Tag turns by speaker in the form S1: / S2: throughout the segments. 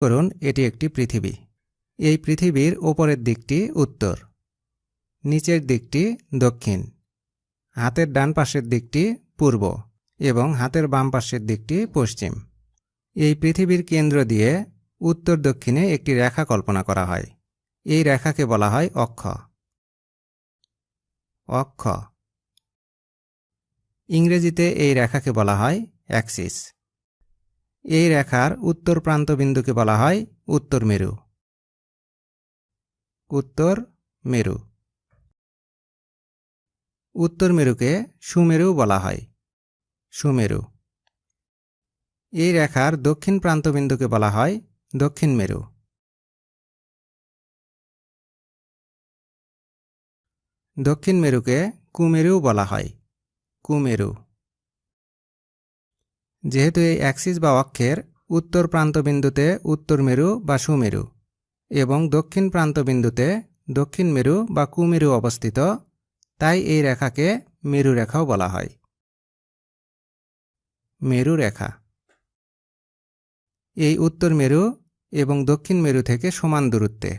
S1: করুন এটি একটি পৃথিবী। এই পৃথিবীর ওপরের দিকটি উত্তর, নিচের দিকটি দক্ষিণ, হাতের ডান পাশের দিকটি পূর্ব এবং হাতের বাম পাশের দিকটি পশ্চিম। এই পৃথিবীর কেন্দ্র দিয়ে উত্তর দক্ষিণে একটি রেখা কল্পনা করা হয়। এই রেখাকে বলা হয় অক্ষ। অক্ষ। ইংরেজিতে এই রেখাকে বলা হয় অ্যাক্সিস। এই রেখার উত্তর প্রান্ত বিন্দুকে বলা হয় উত্তর মেরু। উত্তর মেরু। উত্তর মেরুকে সুমেরু বলা হয়। সুমেরু। এই রেখার দক্ষিণ প্রান্ত বিন্দুকে বলা হয় দক্ষিণ মেরু। দক্ষিণ মেরুকে কুমেরু বলা হয়। কুমেরু। যেহেতু এই অ্যাক্সিস বা অক্ষের উত্তর প্রান্ত বিন্দুতে উত্তর মেরু বা সুমেরু এবং দক্ষিণ প্রান্ত বিন্দুতে দক্ষিণ মেরু বা কুমেরু অবস্থিত, তাই এই রেখাকে মেরু রেখাও বলা হয়। মেরু রেখা। এই উত্তর মেরু এবং দক্ষিণ মেরু থেকে সমান দূরত্বে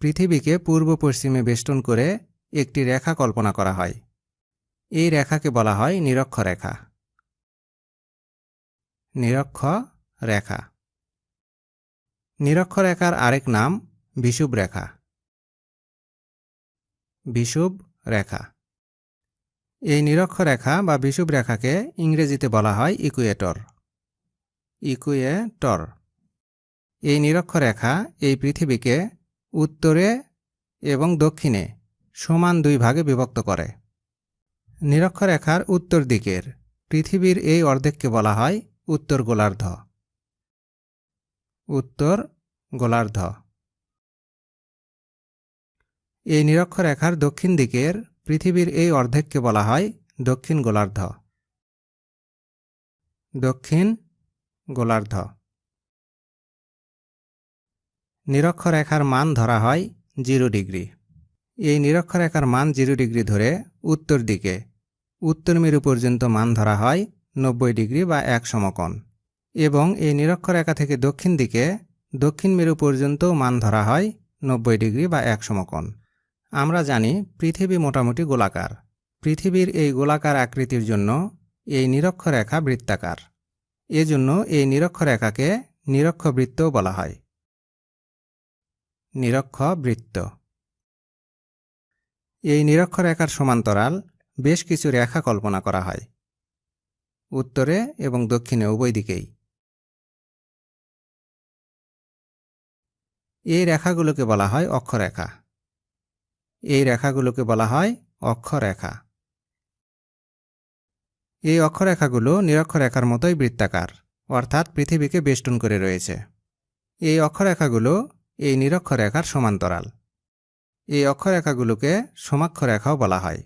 S1: পৃথিবীকে পূর্ব পশ্চিমে বেষ্টন করে একটি রেখা কল্পনা করা হয়। এই রেখাকে বলা হয় নিরক্ষরেখা। নিরক্ষরেখা। নিরক্ষরেখার আরেক নাম বিষুব রেখা। বিষুব রেখা। এই নিরক্ষরেখা বা বিষুব রেখাকে ইংরেজিতে বলা হয় ইকুয়েটর। ইকুয়েটর। এই নিরক্ষরেখা এই পৃথিবীকে উত্তরে এবং দক্ষিণে সমান দুই ভাগে বিভক্ত করে। নিরক্ষরেখার উত্তর দিকের পৃথিবীর এই অর্ধেককে বলা হয় উত্তর গোলার্ধ। উত্তর গোলার্ধ। এই নিরক্ষরেখার দক্ষিণ দিকের পৃথিবীর এই অর্ধেককে বলা হয় দক্ষিণ গোলার্ধ। দক্ষিণ গোলার্ধ। নিরক্ষরেখার মান ধরা হয় 0 ডিগ্রি। এই নিরক্ষরেখার মান 0 ডিগ্রি ধরে উত্তর দিকে উত্তর মেরু পর্যন্ত মান ধরা হয় 90 ডিগ্রি বা 1 সমকোণ এবং এই নিরক্ষরেখা থেকে দক্ষিণ দিকে দক্ষিণ মেরু পর্যন্ত মান ধরা হয় 90 ডিগ্রি বা 1 সমকোণ। আমরা জানি পৃথিবী মোটামুটি গোলাকার। পৃথিবীর এই গোলাকার আকৃতির জন্য এই নিরক্ষরেখা বৃত্তাকার। এজন্য এই নিরক্ষরেখাকে নিরক্ষবৃত্তও বলা হয়। নিরক্ষবৃত্ত। এই নিরক্ষরেখার সমান্তরাল বেশ কিছু রেখা কল্পনা করা হয় উত্তরে এবং দক্ষিণে উভয় দিকেই। এই রেখাগুলোকে বলা হয় অক্ষরেখা। এই রেখাগুলোকে বলা হয় অক্ষরেখা। এই অক্ষরেখাগুলো নিরক্ষরেখার মতোই বৃত্তাকার, অর্থাৎ পৃথিবীকে বেষ্টন করে রয়েছে। এই অক্ষরেখাগুলো এই নিরক্ষরেখার সমান্তরাল। এই অক্ষরেখাগুলোকে সমাক্ষরেখাও বলা হয়।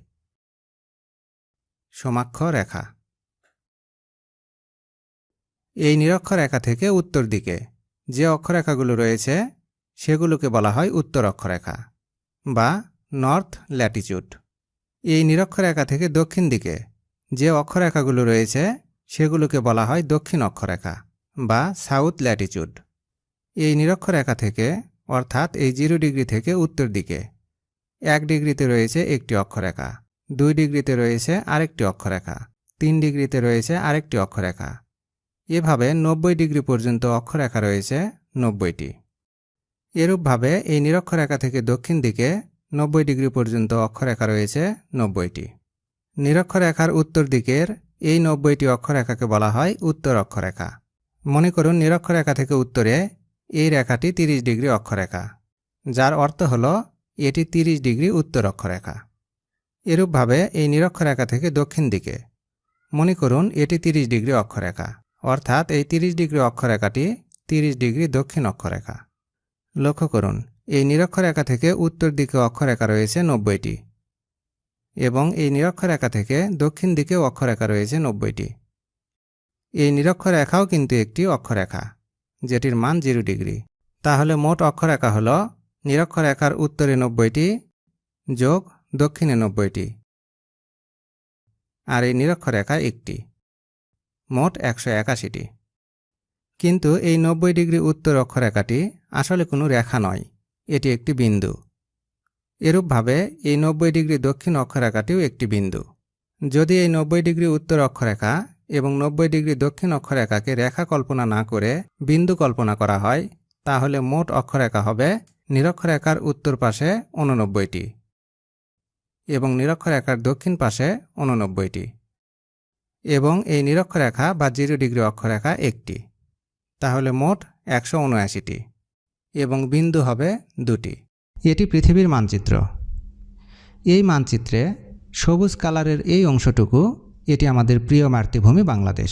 S1: সমাক্ষরেখা। এই নিরক্ষরেখা থেকে উত্তর দিকে যে অক্ষরেখাগুলো রয়েছে সেগুলোকে বলা হয় উত্তর অক্ষরেখা বা নর্থ ল্যাটিচিউড। এই নিরক্ষরেখা থেকে দক্ষিণ দিকে যে অক্ষরেখাগুলো রয়েছে সেগুলোকে বলা হয় দক্ষিণ অক্ষরেখা বা সাউথ ল্যাটিচিউড। এই নিরক্ষরেখা থেকে অর্থাৎ এই 0 ডিগ্রি থেকে উত্তর দিকে 1 ডিগ্রিতে রয়েছে একটি অক্ষরেখা, 2 ডিগ্রিতে রয়েছে আরেকটি অক্ষরেখা, 3 ডিগ্রিতে রয়েছে আরেকটি অক্ষরেখা। এভাবে 90 ডিগ্রি পর্যন্ত অক্ষরেখা রয়েছে 90টি। এরূপভাবে এই নিরক্ষরেখা থেকে দক্ষিণ দিকে 90 ডিগ্রি পর্যন্ত অক্ষরেখা রয়েছে 90টি। নিরক্ষরেখার উত্তর দিকের এই 90টি অক্ষরেখাকে বলা হয় উত্তর অক্ষরেখা। মনে করুন নিরক্ষরেখা থেকে উত্তরে এই রেখাটি 30 ডিগ্রি অক্ষরেখা, যার অর্থ হল এটি 30 ডিগ্রি উত্তর অক্ষরেখা। এরূপভাবে এই নিরক্ষরেখা থেকে দক্ষিণ দিকে মনে করুন এটি 30 ডিগ্রি অক্ষরেখা, অর্থাৎ এই 30 ডিগ্রি অক্ষরেখাটি 30 ডিগ্রি দক্ষিণ অক্ষরেখা। লক্ষ্য করুন এই নিরক্ষরেখা থেকে উত্তর দিকে অক্ষরেখা রয়েছে 90টি এবং এই নিরক্ষরেখা থেকে দক্ষিণ দিকেও অক্ষরেখা রয়েছে 90টি। এই নিরক্ষরেখাও কিন্তু একটি অক্ষরেখা যেটির মান 0 ডিগ্রি। তাহলে মোট অক্ষরেখা হল নিরক্ষরেখার উত্তরে 90টি যোগ দক্ষিণে 90টি আর এই নিরক্ষরেখা একটি, মোট 181টি। কিন্তু এই 90 ডিগ্রি উত্তর অক্ষরেখাটি আসলে কোনো রেখা নয়, এটি একটি বিন্দু। এরূপভাবে এই 90 ডিগ্রি দক্ষিণ অক্ষরেখাটিও একটি বিন্দু। যদি এই 90 ডিগ্রি উত্তর অক্ষরেখা এবং 90 ডিগ্রি দক্ষিণ অক্ষরেখাকে রেখা কল্পনা না করে বিন্দু কল্পনা করা হয়, তাহলে মোট অক্ষরেখা হবে নিরক্ষরেখার উত্তর পাশে 89টি এবং নিরক্ষরেখার দক্ষিণ পাশে 89টি, এবং এই নিরক্ষরেখা বা 0 ডিগ্রি অক্ষরেখা একটি। তাহলে মোট 179টি এবং বিন্দু হবে 2টি। এটি পৃথিবীর মানচিত্র। এই মানচিত্রে সবুজ কালারের এই অংশটুকু, এটি আমাদের প্রিয় মাতৃভূমি বাংলাদেশ।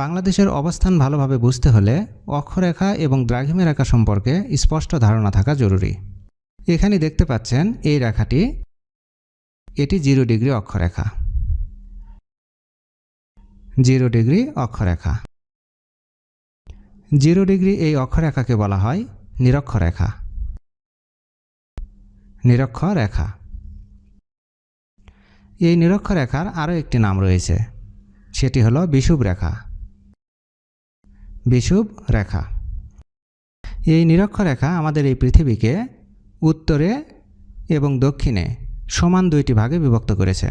S1: বাংলাদেশের অবস্থান ভালোভাবে বুঝতে হলে অক্ষরেখা এবং দ্রাঘিমা রেখা সম্পর্কে স্পষ্ট ধারণা থাকা জরুরি। এখানে দেখতে পাচ্ছেন এই রেখাটি, এটি 0 ডিগ্রি অক্ষরেখা। 0 ডিগ্রি অক্ষরেখা। 0 ডিগ্রি এই অক্ষরেখাকে বলা হয় নিরক্ষরেখা। নিরক্ষরেখা। এই নিরক্ষরেখার আরও একটি নাম রয়েছে, সেটি হলো বিষুব রেখা। বিষুব রেখা। এই নিরক্ষরেখা আমাদের এই পৃথিবীকে উত্তরে এবং দক্ষিণে সমান 2টি ভাগে বিভক্ত করেছে।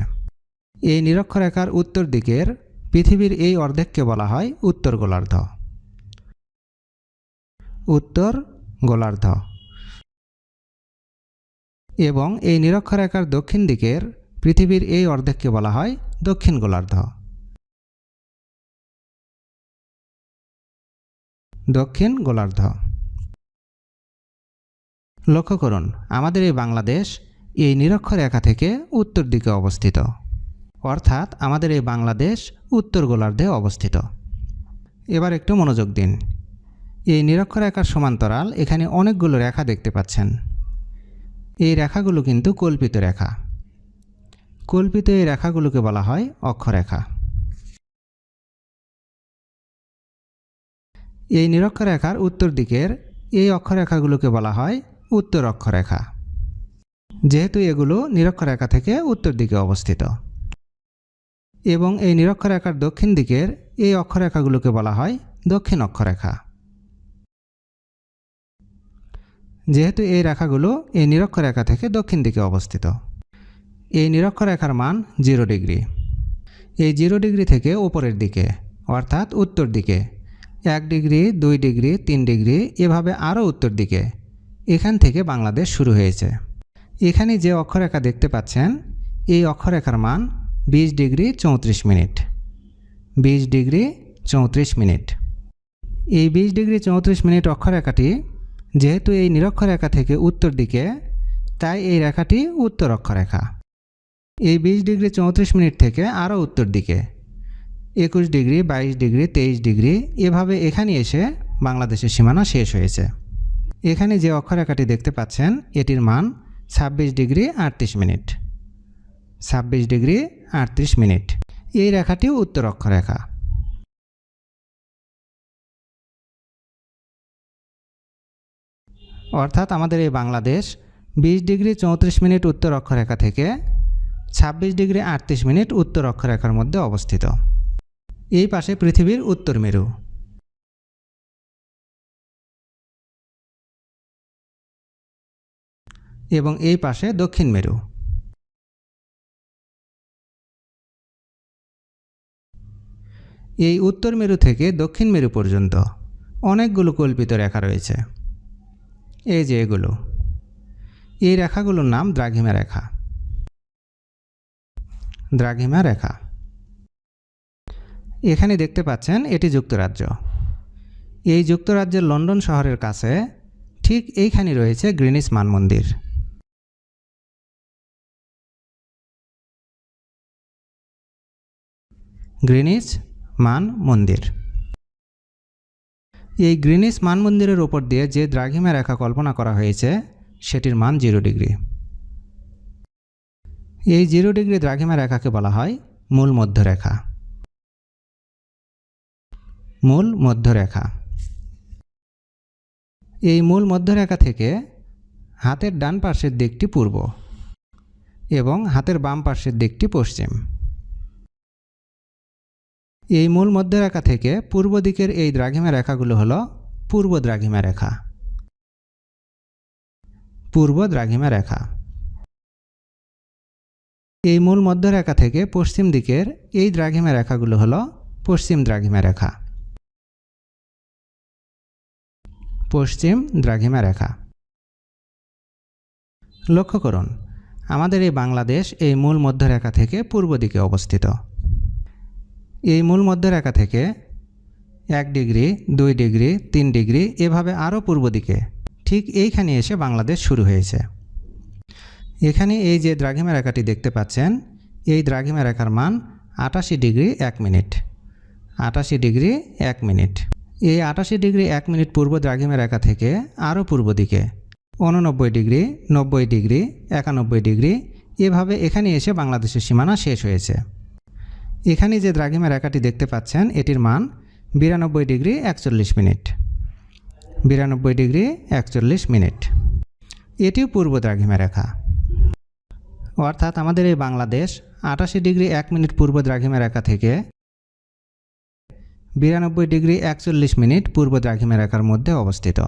S1: এই নিরক্ষরেখার উত্তর দিকের পৃথিবীর এই অর্ধেককে বলা হয় উত্তর গোলার্ধ। উত্তর গোলার্ধ। এবং এই নিরক্ষরেখার দক্ষিণ দিকের পৃথিবীর এই অর্ধেককে বলা হয় দক্ষিণ গোলার্ধ। দক্ষিণ গোলার্ধ। লক্ষ্য করুন, আমাদের এই বাংলাদেশ এই নিরক্ষরেখা থেকে উত্তর দিকে অবস্থিত, অর্থাৎ আমাদের এই বাংলাদেশ উত্তর গোলার্ধে অবস্থিত। এবার একটু মনোযোগ দিন। এই নিরক্ষরেখার সমান্তরাল এখানে অনেকগুলো রেখা দেখতে পাচ্ছেন। এই রেখাগুলো কিন্তু কল্পিত রেখা। কল্পিত এই রেখাগুলোকে বলা হয় অক্ষরেখা। এই নিরক্ষরেখার উত্তর দিকের এই অক্ষরেখাগুলোকে বলা হয় উত্তর অক্ষরেখা, যেহেতু এগুলো নিরক্ষরেখা থেকে উত্তর দিকে অবস্থিত। এবং এই নিরক্ষরেখার দক্ষিণ দিকের এই অক্ষরেখাগুলোকে বলা হয় দক্ষিণ অক্ষরেখা, যেহেতু এই রেখাগুলো এই নিরক্ষরেখা থেকে দক্ষিণ দিকে অবস্থিত। এই নিরক্ষরেখার মান 0 ডিগ্রি। এই 0 ডিগ্রি থেকে উপরের দিকে, অর্থাৎ উত্তর দিকে 1 ডিগ্রি, 2 ডিগ্রি, 3 ডিগ্রি, এভাবে আরও উত্তর দিকে, এখান থেকে বাংলাদেশ শুরু হয়েছে। এখানে যে অক্ষরেখা দেখতে পাচ্ছেন, এই অক্ষরেখার মান 20 ডিগ্রি 34 মিনিট। 20 degree 34 minute. এই 20 ডিগ্রি 34 মিনিট অক্ষরেখাটি যেহেতু এই নিরক্ষরেখা থেকে উত্তর দিকে, তাই এই রেখাটি উত্তর অক্ষরেখা। এই 20 ডিগ্রি 34 মিনিট থেকে আরও উত্তর দিকে 21 ডিগ্রি, 22 ডিগ্রি, 23 ডিগ্রি, এভাবে এখানে এসে বাংলাদেশের সীমানা শেষ হয়েছে। এখানে যে অক্ষরেখাটি দেখতে পাচ্ছেন, এটির মান 26 ডিগ্রি 38 মিনিট। 26 degree 38 minute. এই রেখাটিও উত্তর অক্ষরেখা। অর্থাৎ আমাদের এই বাংলাদেশ 20 ডিগ্রি 34 মিনিট উত্তর অক্ষরেখা থেকে 26 ডিগ্রি 38 মিনিট উত্তর অক্ষরেখার মধ্যে অবস্থিত। এই পাশে পৃথিবীর উত্তর মেরু। এবং এই পাশে দক্ষিণ মেরু। এই উত্তর মেরু থেকে দক্ষিণ মেরু পর্যন্ত অনেকগুলো কল্পিত রেখা রয়েছে। এই যে এগুলো, এই রেখাগুলোর নাম দ্রাঘিমা রেখা। দ্রাঘিমা রেখা। এখানে দেখতে পাচ্ছেন এটি যুক্তরাজ্য। এই যুক্তরাজ্যের লন্ডন শহরের কাছে ঠিক এইখানে রয়েছে গ্রিনিচ মান মন্দির। গ্রিনিচ মান মন্দির। এই গ্রিনিচ মান মন্দিরের উপর দিয়ে যে দ্রাঘিমা রেখা কল্পনা করা হয়েছে, সেটির মান 0 ডিগ্রি। এই 0 ডিগ্রি দ্রাঘিমা রেখাকে বলা হয় মূল মধ্যরেখা। মূল মধ্যরেখা। এই মূল মধ্যরেখা থেকে হাতের ডান পাশের দিকটি পূর্ব এবং হাতের বাম পাশের দিকটি পশ্চিম। এই মূল মধ্যরেখা থেকে পূর্ব দিকের এই দ্রাঘিমা রেখাগুলো হলো পূর্ব দ্রাঘিমা রেখা। পূর্ব দ্রাঘিমা রেখা। এই মূল মধ্যরেখা থেকে পশ্চিম দিকের এই দ্রাঘিমা রেখাগুলো হলো পশ্চিম দ্রাঘিমা রেখা। পশ্চিম দ্রাঘিমা রেখা। লক্ষ্য করুন, আমাদের এই বাংলাদেশ এই মূল মধ্যরেখা থেকে পূর্ব দিকে অবস্থিত। এই মূল মধ্যরেখা থেকে 1 ডিগ্রি, 2 ডিগ্রি, 3 ডিগ্রি এভাবে আরও পূর্ব দিকে ঠিক এইখানে এসে বাংলাদেশ শুরু হয়েছে। এখানে এই যে দ্রাঘিমা রেখাটি দেখতে পাচ্ছেন, এই দ্রাঘিমা রেখার মান 88 ডিগ্রি 1 মিনিট। 88 degree 1 minute. এই 88 ডিগ্রি 1 মিনিট পূর্ব দ্রাঘিমা রেখা থেকে আরও পূর্ব দিকে 89 ডিগ্রি, 90 ডিগ্রি, 91 ডিগ্রি এভাবে এখানে এসে বাংলাদেশের সীমানা শেষ হয়েছে। এখানে যে দ্রাঘিমা রেখাটি দেখতে পাচ্ছেন, এটির মান 92 ডিগ্রি 41 মিনিট। 92 degree 41 minute. এটিও পূর্ব দ্রাঘিমা রেখা। অর্থাৎ আমাদের এই বাংলাদেশ 88 ডিগ্রি 1 মিনিট পূর্ব দ্রাঘিমা রেখা থেকে 92 ডিগ্রি 41 মিনিট পূর্ব দ্রাঘিমা রেখার মধ্যে অবস্থিত।